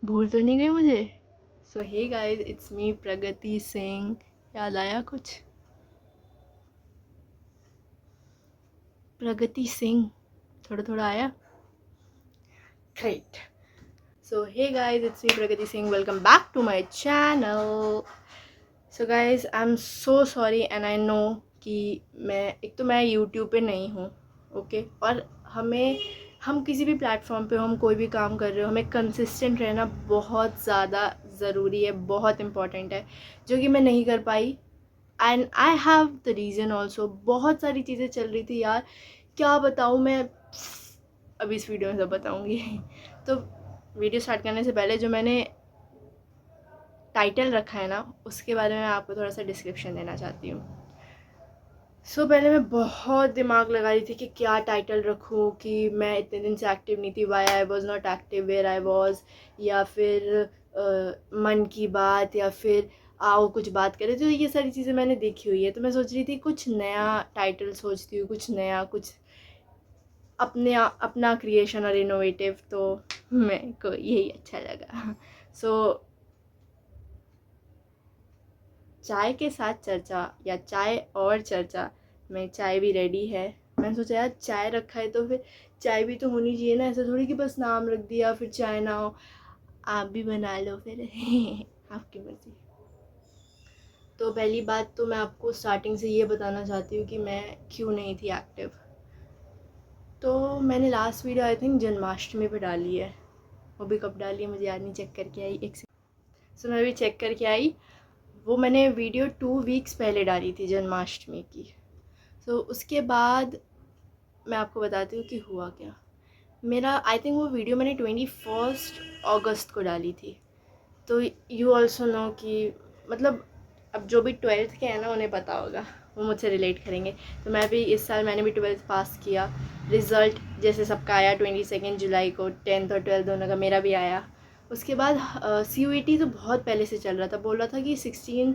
भूल तो नहीं गई मुझे। So hey guys, it's me Pragati Singh. याद आया कुछ? प्रगति सिंह थोड़ा थोड़ा आया। Great. So hey guys, it's me Pragati Singh, welcome back to my channel. So guys, I am so sorry and I know कि मैं यूट्यूब पे नहीं हूँ, ओके। और हम किसी भी प्लेटफॉर्म पे हम कोई भी काम कर रहे हो, हमें कंसिस्टेंट रहना बहुत ज़्यादा ज़रूरी है, बहुत इम्पॉर्टेंट है, जो कि मैं नहीं कर पाई। And I have the reason also. बहुत सारी चीज़ें चल रही थी यार, क्या बताऊँ मैं। अभी इस वीडियो में सब बताऊँगी। तो वीडियो स्टार्ट करने से पहले जो मैंने टाइटल रखा है ना, उसके बारे में आपको थोड़ा सा डिस्क्रिप्शन देना चाहती हूँ। पहले मैं बहुत दिमाग लगा रही थी कि क्या टाइटल रखूँ, कि मैं इतने दिन से एक्टिव नहीं थी, why I was not active where I was, या फिर मन की बात, या फिर आओ कुछ बात करें। तो ये सारी चीज़ें मैंने देखी हुई है, तो मैं सोच रही थी कुछ नया टाइटल सोचती हूँ, कुछ नया, कुछ अपना क्रिएशन और इनोवेटिव। तो मेरे को यही अच्छा लगा। सो चाय के साथ चर्चा, या चाय और चर्चा में चाय भी रेडी है। मैंने सोचा यार चाय रखा है तो फिर चाय भी तो होनी चाहिए ना, ऐसा थोड़ी कि बस नाम रख दिया फिर चाय ना हो। आप भी बना लो फिर। आपकी मर्जी। तो पहली बात तो मैं आपको स्टार्टिंग से ये बताना चाहती हूँ कि मैं क्यों नहीं थी एक्टिव। तो मैंने last video I think Janmashtami पे डाली है, वो भी कब डाली है मुझे याद नहीं, चेक करके आई एक से। सो मैं भी चेक करके आई, वो मैंने वीडियो 2 वीक्स पहले डाली थी जन्माष्टमी की। तो उसके बाद मैं आपको बताती हूँ कि हुआ क्या। मेरा आई थिंक वो वीडियो मैंने 21 अगस्त को डाली थी। तो यू ऑल्सो नो कि मतलब अब जो भी 12th के हैं ना उन्हें पता होगा, वो मुझसे रिलेट करेंगे। तो मैं भी इस साल मैंने भी 12th पास किया। रिज़ल्ट जैसे सबका आया 22 जुलाई को, 10th और 12th दोनों का मेरा भी आया। उसके बाद CUET तो बहुत पहले से चल रहा था, बोल रहा था कि 16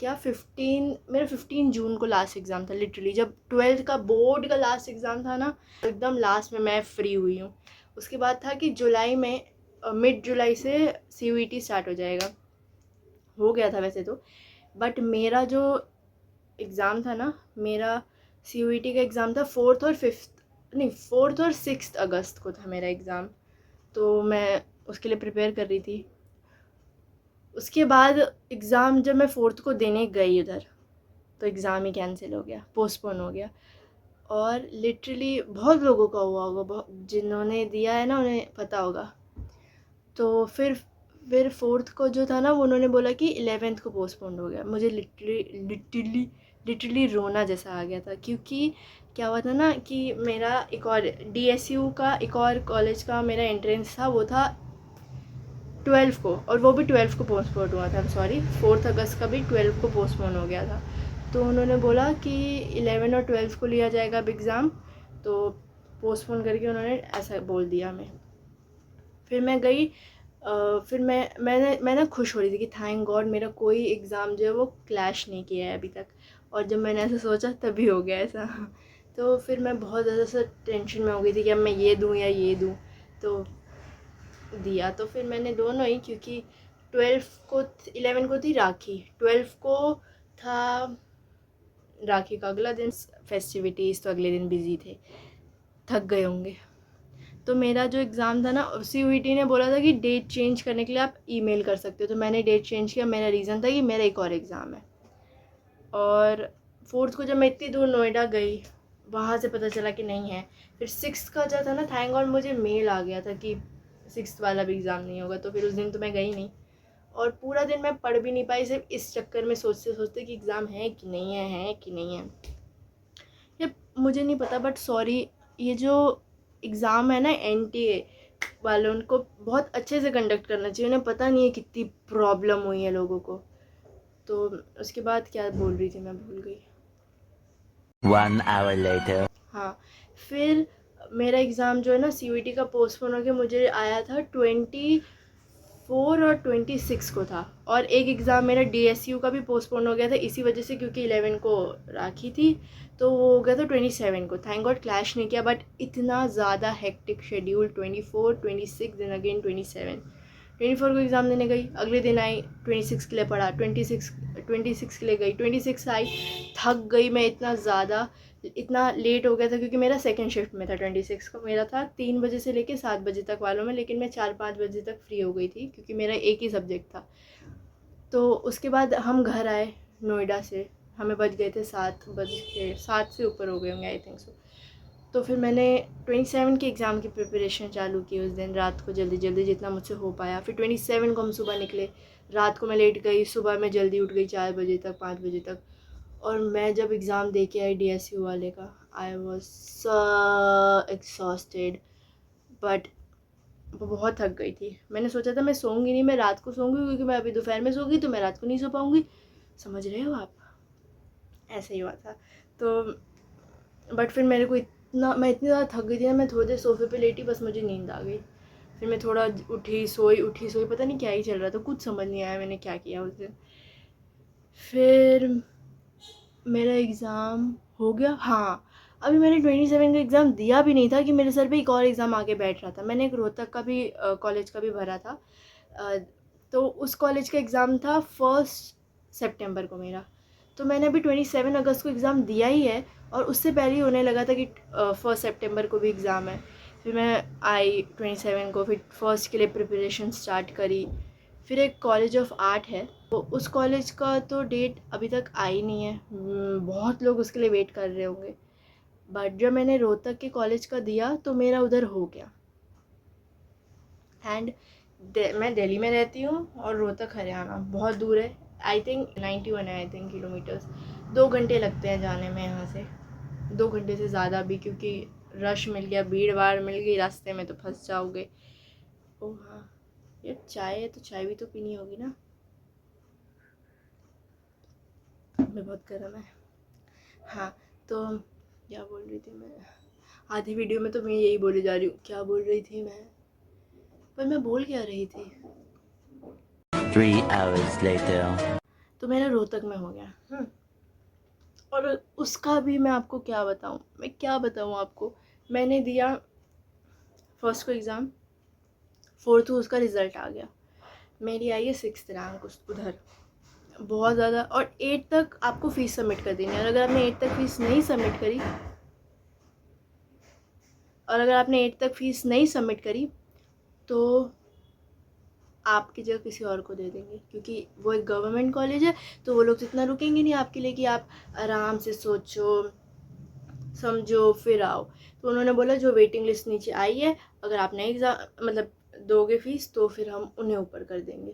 क्या 15, मेरा 15 जून को लास्ट एग्ज़ाम था लिटरली, जब 12th का बोर्ड का लास्ट एग्ज़ाम था ना, एकदम लास्ट में मैं फ्री हुई हूँ। उसके बाद था कि जुलाई में, मिड जुलाई से CUET स्टार्ट हो जाएगा, हो गया था वैसे तो। बट मेरा जो एग्ज़ाम था ना, मेरा CUET का एग्ज़ाम था 4th और 6th अगस्त को था मेरा एग्ज़ाम। तो मैं उसके लिए प्रिपेयर कर रही थी। उसके बाद एग्ज़ाम जब मैं 4th को देने गई उधर, तो एग्ज़ाम ही कैंसिल हो गया, पोस्टपोन हो गया। और लिटरली बहुत लोगों का हुआ होगा, बहुत जिन्होंने दिया है ना उन्हें पता होगा। तो फिर 4th को जो था ना, वो उन्होंने बोला कि 11th को पोस्टपोन हो गया। मुझे लिटरली रोना जैसा आ गया था, क्योंकि क्या हुआ था ना कि मेरा एक और DSU का एक और कॉलेज का मेरा एंट्रेंस था, वो था 12 को, और वो भी 12 को पोस्टपोन हुआ था। सॉरी, 4th अगस्त का भी 12 को पोस्टपोन हो गया था। तो उन्होंने बोला कि 11 और 12 को लिया जाएगा अब एग्ज़ाम, तो पोस्टपोन करके उन्होंने ऐसा बोल दिया हमें। फिर मैं गई, फिर मैं ना खुश हो रही थी कि थैंक गॉड मेरा कोई एग्ज़ाम जो है वो क्लैश नहीं किया है अभी तक। और जब मैंने ऐसा सोचा तभी हो गया ऐसा। तो फिर मैं बहुत ज़्यादा सा टेंशन में हो गई थी कि अब मैं ये दूँ या ये दूँ। तो दिया तो फिर मैंने दोनों ही, क्योंकि 11 को थी राखी, 12 को था राखी का अगला दिन फेस्टिविटीज़, तो अगले दिन बिज़ी थे, थक गए होंगे। तो मेरा जो एग्ज़ाम था ना, CUET ने बोला था कि डेट चेंज करने के लिए आप ईमेल कर सकते हो। तो मैंने डेट चेंज किया, मेरा रीज़न था कि मेरा एक और एग्ज़ाम है। और 4th को जब मैं इतनी दूर नोएडा गई, वहाँ से पता चला कि नहीं है। फिर 6th का जो था ना, थैंक गॉड मुझे मेल आ गया था कि 6th वाला भी एग्ज़ाम नहीं होगा। तो फिर उस दिन तो मैं गई नहीं, और पूरा दिन मैं पढ़ भी नहीं पाई, सिर्फ इस चक्कर में सोचते सोचते कि एग्ज़ाम है कि नहीं है कि नहीं है। ये मुझे नहीं पता, बट सॉरी, ये जो एग्ज़ाम है ना NTA वालों, उनको बहुत अच्छे से कंडक्ट करना चाहिए। उन्हें पता नहीं है कितनी प्रॉब्लम हुई है लोगों को। तो उसके बाद क्या बोल रही थी मैं भूल गई। 1 hour later. हाँ, फिर मेरा एग्ज़ाम जो है ना CUET का पोस्टपोन हो गया। मुझे आया था 24 और 26 को था, और एक एग्ज़ाम मेरा DSU का भी पोस्टपोन हो गया था इसी वजह से, क्योंकि 11 को राखी थी तो वो हो गया था 27 को। थैंक गॉड क्लैश नहीं किया, बट इतना ज़्यादा हेक्टिक शेड्यूल, 24, 26 दिन अगेन 27। 24 को एग्ज़ाम देने गई, अगले दिन आई 26 के लिए पढ़ा, 26 के लिए गई, 26 आई, थक गई मैं इतना ज़्यादा, इतना लेट हो गया था क्योंकि मेरा सेकंड शिफ्ट में था। 26 का मेरा था 3 बजे से लेके 7 बजे तक वालों में, लेकिन मैं 4-5 बजे तक फ्री हो गई थी क्योंकि मेरा एक ही सब्जेक्ट था। तो उसके बाद हम घर आए नोएडा से, हमें बज गए थे 7 से ऊपर हो गए होंगे आई थिंक सो। तो फिर मैंने 27 के एग्ज़ाम की प्रिपरेशन चालू की उस दिन रात को, जल्दी जल्दी जितना मुझसे हो पाया। फिर 27 को हम सुबह निकले, रात को मैं लेट गई, सुबह मैं जल्दी उठ गई 4 बजे तक 5 बजे तक। और मैं जब एग्ज़ाम दे के आई DSU वाले का, I was so exhausted, but बहुत थक गई थी। मैंने सोचा था मैं सोऊंगी नहीं, मैं रात को सोऊंगी क्योंकि मैं अभी दोपहर में सोऊंगी तो मैं रात को नहीं सो पाऊंगी, समझ रहे हो आप, ऐसे ही हुआ था। तो बट फिर मेरे को मैं इतनी ज़्यादा थक गई थी ना, मैं थोड़ी देर सोफे पे लेटी, बस मुझे नींद आ गई। फिर मैं थोड़ा उठी सोई, पता नहीं क्या ही चल रहा था, कुछ समझ नहीं आया मैंने क्या किया उस दिन। फिर मेरा एग्ज़ाम हो गया। हाँ, अभी मैंने 27 का एग्ज़ाम दिया भी नहीं था कि मेरे सर पे एक और एग्ज़ाम आके बैठ रहा था। मैंने एक रोहतक का भी कॉलेज का भी भरा था, तो उस कॉलेज का एग्ज़ाम था 1 सितंबर को मेरा। तो मैंने अभी 27 अगस्त को एग्ज़ाम दिया ही है, और उससे पहले ही होने लगा था कि 1 सितंबर को भी एग्ज़ाम है। फिर मैं आई 27 को, फिर फर्स्ट के लिए प्रिपरेशन स्टार्ट करी। फिर एक कॉलेज ऑफ आर्ट है, तो उस कॉलेज का तो डेट अभी तक आई नहीं है, बहुत लोग उसके लिए वेट कर रहे होंगे। बट जब मैंने रोहतक के कॉलेज का दिया तो मेरा उधर हो गया। एंड मैं दिल्ली में रहती हूँ और रोहतक हरियाणा बहुत दूर है, आई थिंक 91 है आई थिंक किलोमीटर्स। 2 घंटे लगते हैं जाने में यहाँ से, 2 घंटे से ज़्यादा भी, क्योंकि रश मिल गया, भीड़ भाड़ मिल गई रास्ते में तो फंस जाओगे। ओह हाँ यार, चाय है तो चाय भी तो पीनी होगी ना, मैं बहुत गर्म है। हाँ, तो क्या बोल रही थी मैं, आधी वीडियो में तो मैं यही बोले जा रही हूँ, क्या बोल रही थी मैं, पर मैं बोल क्या रही थी। 3 hours later. तो मेरा रोहतक में हो गया। और उसका भी मैं आपको क्या बताऊँ, मैं क्या बताऊँ आपको। मैंने दिया फर्स्ट को एग्ज़ाम, 4th को उसका रिज़ल्ट आ गया, मेरी आई है 6th रैंक उधर, बहुत ज़्यादा। और 8 तक आपको फ़ीस सबमिट कर देनी है, और अगर आपने 8 तक फ़ीस नहीं सबमिट करी, तो आपकी जगह किसी और को दे देंगे, क्योंकि वो एक गवर्नमेंट कॉलेज है, तो वो लोग तो इतना रुकेंगे नहीं आपके लिए कि आप आराम से सोचो समझो फिर आओ। तो उन्होंने बोला जो वेटिंग लिस्ट नीचे आई है, अगर आप नहीं एग्ज़ाम मतलब दोगे फीस तो फिर हम उन्हें ऊपर कर देंगे।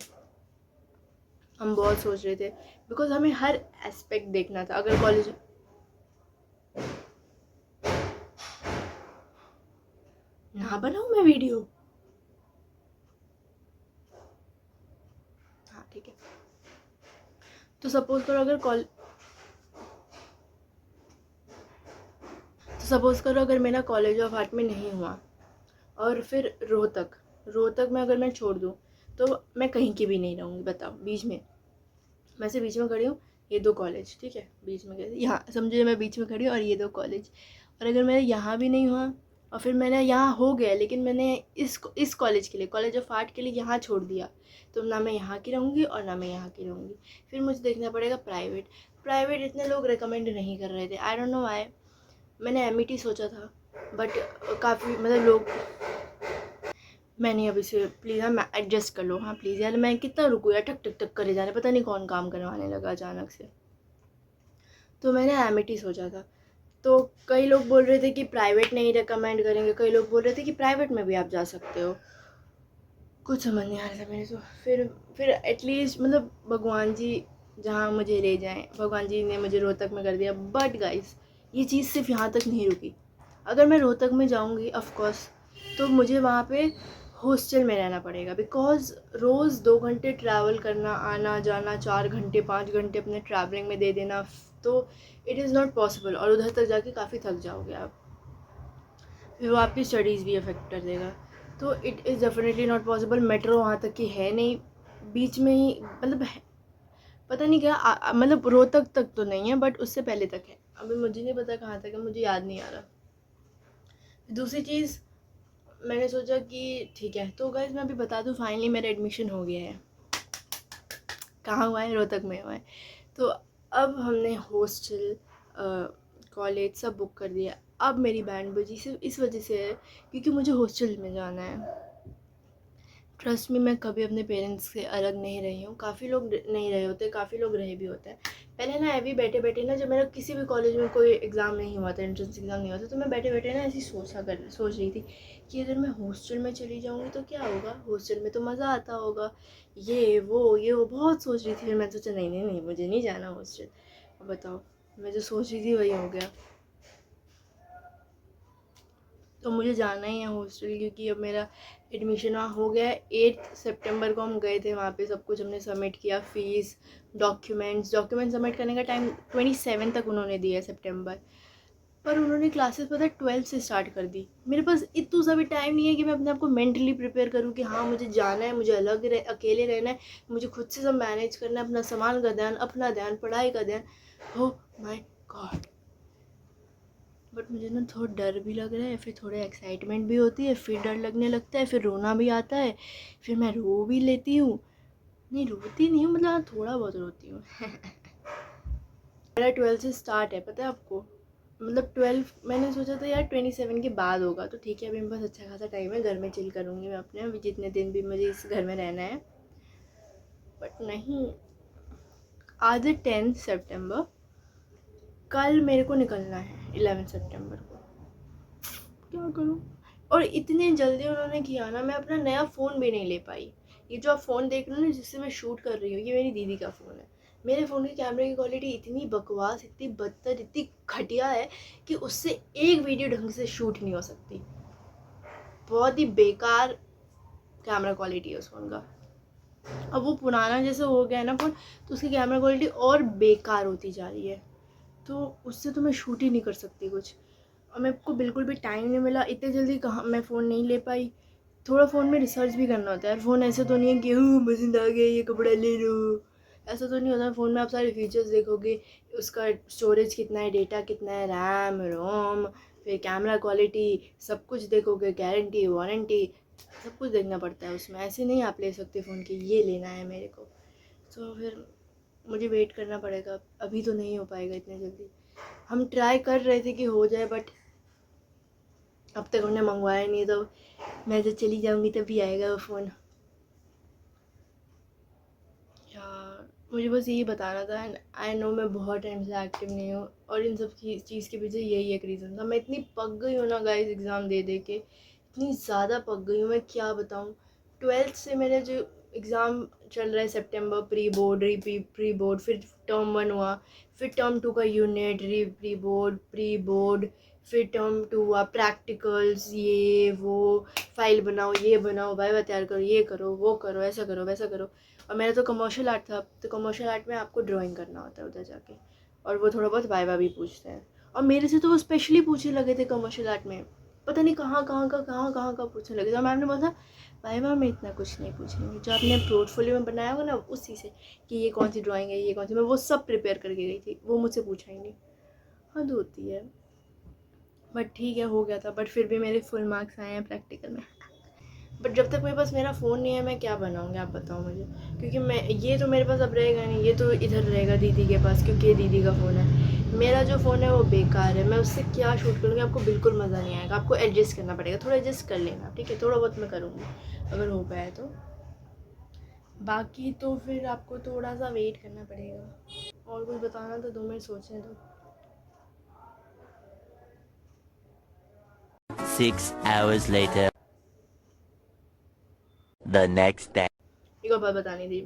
हम बहुत सोच रहे थे, बिकॉज हमें हर एस्पेक्ट देखना था। अगर कॉलेज ना बनाऊँ मैं वीडियो, हाँ ठीक है। तो सपोज करो अगर मेरा कॉलेज ऑफ आर्ट में नहीं हुआ, और फिर रोहतक में अगर मैं छोड़ दूँ तो मैं कहीं की भी नहीं रहूँगी। बताओ, बीच में मैं से बीच में खड़ी हूँ, ये 2 कॉलेज, ठीक है, बीच में कैसे, यहाँ समझिए मैं बीच में खड़ी हूँ और ये 2 कॉलेज। और अगर मेरा यहाँ भी नहीं हुआ और फिर मैंने यहाँ हो गया, लेकिन मैंने इस कॉलेज के लिए, कॉलेज ऑफ आर्ट के लिए यहाँ छोड़ दिया, तो ना मैं यहाँ की रहूँगी और ना मैं यहाँ की रहूँगी। फिर मुझे देखना पड़ेगा प्राइवेट इतने लोग रिकमेंड नहीं कर रहे थे, आई डोंट नो व्हाई। मैंने MET सोचा था, बट काफ़ी मतलब लोग, मैंने अभी से प्लीज़ हाँ, मैं एडजस्ट कर लो, हाँ प्लीज़ यार, मैं कितना रुकूँ यार, टक टक टक करे जा रहे, पता नहीं कौन काम करवाने लगा अचानक से। तो मैंने MET सोचा था, तो कई लोग बोल रहे थे कि प्राइवेट नहीं रिकमेंड करेंगे, कई लोग बोल रहे थे कि प्राइवेट में भी आप जा सकते हो, कुछ समझ नहीं आ रहा था मेरे को। फिर एटलीस्ट मतलब भगवान जी जहाँ मुझे ले जाएं, भगवान जी ने मुझे रोहतक में कर दिया। बट गाइस, ये चीज़ सिर्फ यहाँ तक नहीं रुकी। अगर मैं रोहतक में जाऊँगी ऑफकोर्स, तो मुझे वहाँ पे हॉस्टल में रहना पड़ेगा, बिकॉज़ रोज़ 2 घंटे ट्रैवल करना, आना जाना, 4 घंटे 5 घंटे अपने ट्रैवलिंग में दे देना, तो इट इज़ नॉट पॉसिबल। और उधर तक जाके काफ़ी थक जाओगे आप, फिर वो आपकी स्टडीज़ भी अफेक्ट कर देगा। तो it is definitely not possible. Metro वहाँ तक की है नहीं, बीच में ही मतलब पता नहीं क्या मतलब रोहतक तक तो नहीं है बट उससे पहले तक है। अभी मुझे नहीं पता कहाँ तक है, मुझे याद नहीं आ रहा। दूसरी चीज़ मैंने सोचा कि ठीक है, तो गाइस मैं अभी बता दूँ, फाइनली मेरा एडमिशन हो गया है। कहाँ हुआ है? रोहतक में हुआ है। तो अब हमने हॉस्टल कॉलेज सब बुक कर दिया। अब मेरी बैंड बजी सिर्फ इस वजह से है क्योंकि मुझे हॉस्टल में जाना है। ट्रस्ट में मैं कभी अपने पेरेंट्स से अलग नहीं रही हूँ। काफ़ी लोग नहीं रहे होते, काफ़ी लोग रहे भी होते हैं। पहले ना अभी बैठे बैठे ना, जब मेरा किसी भी कॉलेज में कोई एग्ज़ाम नहीं हुआ था, एंट्रेंस एग्ज़ाम नहीं हुआ था, तो मैं बैठे बैठे ना ऐसी सोच रही थी कि अगर मैं हॉस्टल में चली जाऊँगी तो क्या होगा, हॉस्टल में तो मज़ा आता होगा, ये वो बहुत सोच रही थी। फिर मैं सोचा नहीं नहीं नहीं, मुझे नहीं जाना हॉस्टल। अब बताओ, मैं जो सोच रही थी वही हो गया। तो मुझे जाना ही है हॉस्टल क्योंकि अब मेरा एडमिशन वहाँ हो गया है। 8 सितंबर को हम गए थे वहाँ पे, सब कुछ हमने सबमिट किया, फ़ीस, डॉक्यूमेंट सबमिट करने का टाइम 27 तक उन्होंने दिया है सितंबर। पर उन्होंने क्लासेस पता है 12 से स्टार्ट कर दी। मेरे पास इतना सा भी टाइम नहीं है कि मैं अपने आप को मेंटली प्रिपेयर करूँ कि हाँ मुझे जाना है, मुझे अकेले रहना है, मुझे खुद से सब मैनेज करना है, अपना सामान का ध्यान, अपना ध्यान, पढ़ाई का ध्यान। हो माय गॉड। बट मुझे ना थोड़ा डर भी लग रहा है, फिर थोड़े एक्साइटमेंट भी होती है, फिर डर लगने लगता है, फिर रोना भी आता है, फिर मैं रो भी लेती हूँ। नहीं रोती नहीं हूँ, मतलब हाँ थोड़ा बहुत रोती हूँ। मेरा 12 से स्टार्ट है, पता है आपको। मतलब 12 मैंने सोचा था यार 27 के बाद होगा, तो ठीक है अभी मेरे पास अच्छा खासा टाइम है, घर में चिल करूँगी मैं अपने, अभी जितने दिन भी मुझे इस घर में रहना है। बट नहीं, आज है 10 सितंबर, कल मेरे को निकलना है 11 सितंबर को। क्या करूँ? और इतने जल्दी उन्होंने किया ना, मैं अपना नया फ़ोन भी नहीं ले पाई। ये जो आप फ़ोन देख रहे हो ना जिससे मैं शूट कर रही हूँ, ये मेरी दीदी का फ़ोन है। मेरे फ़ोन की कैमरे की क्वालिटी इतनी बकवास, इतनी बदतर, इतनी घटिया है कि उससे एक वीडियो ढंग से शूट नहीं हो सकती। बहुत ही बेकार कैमरा क्वालिटी है उस फ़ोन का। अब वो पुराना जैसे हो गया है ना फ़ोन, तो उसकी कैमरा क्वालिटी और बेकार होती जा रही है, तो उससे तो मैं शूट ही नहीं कर सकती कुछ। और मेरे को बिल्कुल भी टाइम नहीं मिला, इतने जल्दी कहाँ मैं फ़ोन नहीं ले पाई। थोड़ा फ़ोन में रिसर्च भी करना होता है यार। फ़ोन ऐसे तो नहीं है कि पसंद आ गया ये कपड़ा ले लो, ऐसा तो नहीं होता। फ़ोन में आप सारे फीचर्स देखोगे, उसका स्टोरेज कितना है, डेटा कितना है, रैम रोम, फिर कैमरा क्वालिटी, सब कुछ देखोगे, गारंटी वारंटी, सब कुछ देखना पड़ता है उसमें। ऐसे नहीं आप ले सकते फ़ोन की ये लेना है मेरे को। तो फिर मुझे वेट करना पड़ेगा, अभी तो नहीं हो पाएगा इतने जल्दी। हम ट्राई कर रहे थे कि हो जाए, बट अब तक हमने मंगवाया नहीं, तो मैं जब चली जाऊंगी तभी आएगा वो फ़ोन। यार मुझे बस यही बताना था। एंड आई नो मैं बहुत टाइम से एक्टिव नहीं हूँ, और इन सब चीज़ के पीछे यही एक रीज़न था। मैं इतनी पक गई हूँ ना गाइस, एग्ज़ाम दे दे के इतनी ज़्यादा पक गई हूँ, मैं क्या बताऊँ। 12th से मेरे जो एग्ज़ाम चल रहा है, सितंबर प्री बोर्ड, प्री बोर्ड, फिर टर्म 1 हुआ, फिर टर्म 2 का unit, pre board, pre board, फिर टर्म 2 हुआ, प्रैक्टिकल्स, ये वो, फाइल बनाओ, ये बनाओ, वाइवा तैयार करो, ये करो, वो करो, ऐसा करो, वैसा करो। और मेरा तो कमर्शियल आर्ट था, तो कमर्शियल आर्ट में आपको ड्राइंग करना होता है उधर जाके, और वो थोड़ा बहुत वाइवा भी पूछते हैं। और मेरे से तो वो स्पेशली पूछने लगे थे कमर्शियल आर्ट में, पता नहीं कहाँ का पूछने लगे थे। और मैम ने बोला था वाइवा में इतना कुछ नहीं पूछेंगे, जो आपने पोर्टफोलियो में बनाया होगा ना उसी से, कि ये कौन सी ड्राइंग है, ये कौन सी, मैं वो सब प्रिपेयर करके गई थी, वो मुझसे पूछा ही नहीं। हद होती है। बट ठीक है, हो गया था। बट फिर भी मेरे फुल मार्क्स आए हैं प्रैक्टिकल में। बट जब तक मेरे पास मेरा फ़ोन नहीं है, मैं क्या बनाऊँगी आप बताओ मुझे। क्योंकि मैं ये तो मेरे पास अब रहेगा नहीं, ये तो इधर रहेगा दीदी के पास, क्योंकि ये दीदी का फ़ोन है। मेरा जो फ़ोन है वो बेकार है, मैं उससे क्या शूट करूँगी, आपको बिल्कुल मज़ा नहीं आएगा। आपको एडजस्ट करना पड़ेगा, थोड़ा एडजस्ट कर लेना, ठीक है। थोड़ा बहुत मैं करूँगी अगर हो पाया तो, बाकी तो फिर आपको थोड़ा सा वेट करना पड़ेगा। और कुछ बताना तो 2 मिनट सोचने दो। 6 hours later. The next day. एक और बात बतानी थी,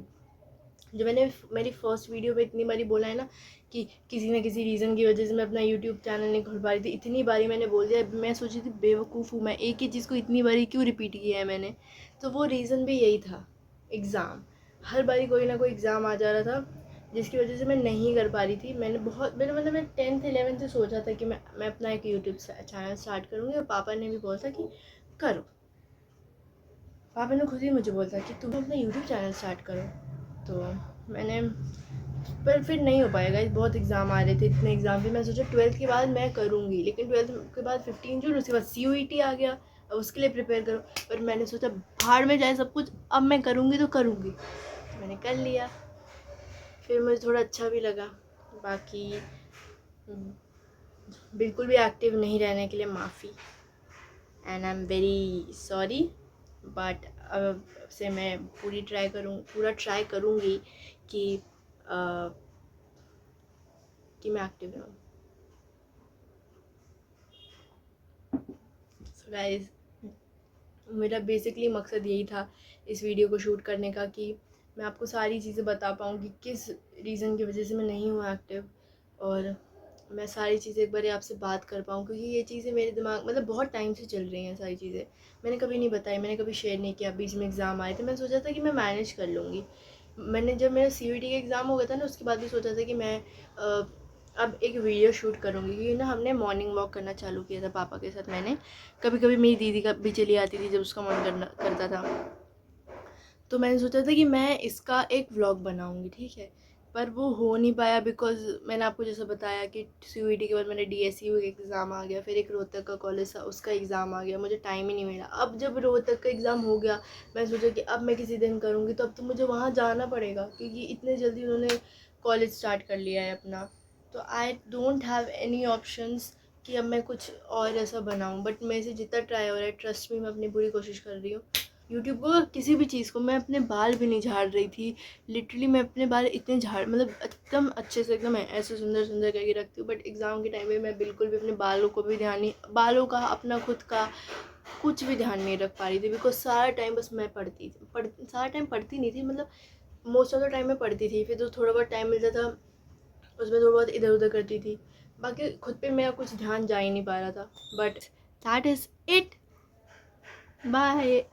जो मैंने मेरी फर्स्ट वीडियो पे इतनी बारी बोला है ना कि किसी न किसी रीज़न की वजह से मैं अपना यूट्यूब चैनल नहीं खोल पा रही थी, इतनी बारी मैंने बोल दिया। मैं सोची थी बेवकूफ़ हूँ मैं, एक ही चीज़ को इतनी बारी क्यों रिपीट किया है मैंने। तो वो रीज़न भी यही था, एग्ज़ाम। हर बारी कोई ना कोई एग्ज़ाम आ जा रहा था, जिसकी वजह से मैं नहीं कर पा रही थी। मैंने मतलब मैं 10th 11th से सोचा था कि मैं अपना एक यूट्यूब चैनल स्टार्ट करूँगी, और पापा ने भी बोला था कि करो। पापा ने खुद ही मुझे बोला कि तुम अपना यूट्यूब चैनल स्टार्ट करो। तो मैंने, पर फिर नहीं हो पाएगा, बहुत एग्ज़ाम आ रहे थे, इतने एग्ज़ाम थे। मैं सोचा 12th के बाद मैं करूँगी, लेकिन 12th के बाद 15 जून, उसके बाद CUET आ गया, अब उसके लिए प्रिपेयर करो। पर मैंने सोचा भाड़ में जाए सब कुछ, अब मैं करूँगी तो करूँगी। तो मैंने कर लिया, फिर मुझे थोड़ा अच्छा भी लगा। बाकी बिल्कुल भी एक्टिव नहीं रहने के लिए माफ़ी, and I am very sorry. But अब से मैं पूरा ट्राई करूँगी कि मैं एक्टिव रहूँ। सो गाइस, मेरा बेसिकली मकसद यही था इस वीडियो को शूट करने का, कि मैं आपको सारी चीज़ें बता पाऊँ कि किस रीज़न की वजह से मैं नहीं हूँ एक्टिव, और मैं सारी चीज़ें एक बार आपसे बात कर पाऊँ, क्योंकि ये चीज़ें मेरे दिमाग मतलब बहुत टाइम से चल रही हैं। सारी चीज़ें मैंने कभी नहीं बताई, मैंने कभी शेयर नहीं किया। बीच में एग्ज़ाम आए थे, मैंने सोचा था कि मैं मैनेज कर लूँगी। मैंने जब मेरा CUET का एग्ज़ाम हो गया था ना, उसके बाद भी सोचा था कि मैं अब एक वीडियो शूट करूँगी, क्योंकि ना हमने मॉर्निंग वॉक करना चालू किया था पापा के साथ। मैंने कभी कभी, मेरी दीदी का भी चली आती थी जब उसका मन करता था। तो मैंने सोचा था कि मैं इसका एक व्लॉग बनाऊँगी, ठीक है। पर वो हो नहीं पाया, बिकॉज़ मैंने आपको जैसे बताया कि CUET के बाद मेरे DSU का एग्ज़ाम आ गया, फिर एक रोहतक का कॉलेज था, उसका एग्ज़ाम आ गया, मुझे टाइम ही नहीं मिला। अब जब रोहतक का एग्ज़ाम हो गया, मैं सोचा कि अब मैं किसी दिन करूँगी, तो अब तो मुझे वहाँ जाना पड़ेगा, क्योंकि इतने जल्दी उन्होंने कॉलेज स्टार्ट कर लिया है अपना। तो I don't have any options कि अब मैं कुछ और ऐसा बनाऊँ। बट मेरे से जितना ट्राई हो रहा है, ट्रस्ट मी, मैं अपनी पूरी कोशिश कर रही हूँ। यूट्यूब को, किसी भी चीज़ को, मैं अपने बाल भी नहीं झाड़ रही थी। लिटरली मैं अपने बाल इतने मतलब एकदम अच्छे से, एकदम ऐसे सुंदर सुंदर करके रखती हूँ। बट एग्ज़ाम के टाइम में मैं बिल्कुल भी अपने बालों को भी ध्यान नहीं, बालों का, अपना खुद का कुछ भी ध्यान नहीं रख पा रही थी। बिकॉज सारा टाइम बस मैं सारा टाइम पढ़ती नहीं थी, मतलब मोस्ट ऑफ द टाइम मैं पढ़ती थी। फिर तो थोड़ा बहुत टाइम मिलता था, उसमें थोड़ा बहुत इधर उधर करती थी। बाकी खुद पे मेरा कुछ ध्यान जा ही नहीं पा रहा था। But that is it, bye.